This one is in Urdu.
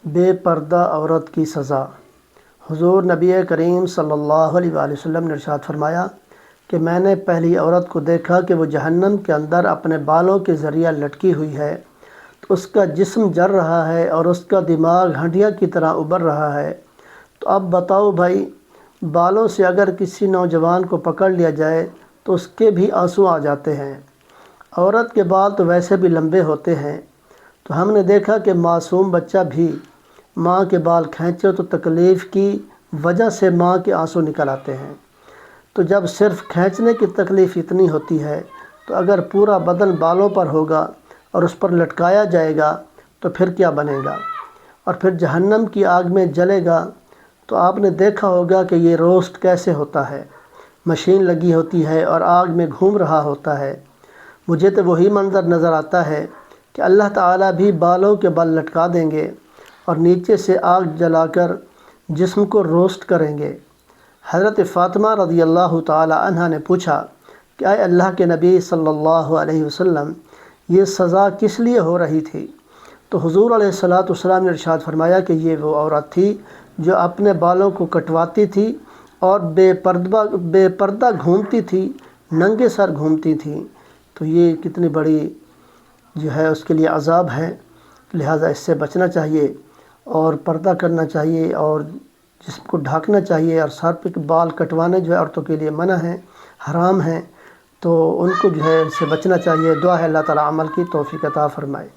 بے پردہ عورت کی سزا۔ حضور نبی کریم صلی اللہ علیہ وآلہ وسلم نے ارشاد فرمایا کہ میں نے پہلی عورت کو دیکھا کہ وہ جہنم کے اندر اپنے بالوں کے ذریعہ لٹکی ہوئی ہے، تو اس کا جسم جل رہا ہے اور اس کا دماغ ہنڈیا کی طرح ابھر رہا ہے۔ تو اب بتاؤ بھائی، بالوں سے اگر کسی نوجوان کو پکڑ لیا جائے تو اس کے بھی آنسو آ جاتے ہیں۔ عورت کے بال تو ویسے بھی لمبے ہوتے ہیں، تو ہم نے دیکھا کہ معصوم بچہ بھی ماں کے بال کھینچے تو تکلیف کی وجہ سے ماں کے آنسو نکل آتے ہیں۔ تو جب صرف کھینچنے کی تکلیف اتنی ہوتی ہے تو اگر پورا بدن بالوں پر ہوگا اور اس پر لٹکایا جائے گا تو پھر کیا بنے گا، اور پھر جہنم کی آگ میں جلے گا۔ تو آپ نے دیکھا ہوگا کہ یہ روسٹ کیسے ہوتا ہے، مشین لگی ہوتی ہے اور آگ میں گھوم رہا ہوتا ہے۔ مجھے تو وہی منظر نظر آتا ہے کہ اللہ تعالیٰ بھی بالوں کے بل لٹکا دیں گے اور نیچے سے آگ جلا کر جسم کو روسٹ کریں گے۔ حضرت فاطمہ رضی اللہ تعالی عنہ نے پوچھا کہ اے اللہ کے نبی صلی اللہ علیہ وسلم، یہ سزا کس لیے ہو رہی تھی؟ تو حضور علیہ السلام نے ارشاد فرمایا کہ یہ وہ عورت تھی جو اپنے بالوں کو کٹواتی تھی اور بے پردہ گھومتی تھی، ننگے سر گھومتی تھی۔ تو یہ کتنی بڑی جو ہے اس کے لیے عذاب ہے، لہٰذا اس سے بچنا چاہیے اور پردہ کرنا چاہیے اور جسم کو ڈھانکنا چاہیے، اور سر پہ بال کٹوانے جو ہے عورتوں کے لیے منع ہیں، حرام ہیں، تو ان کو جو ہے اس سے بچنا چاہیے۔ دعا ہے اللہ تعالیٰ عمل کی توفیق عطا فرمائے۔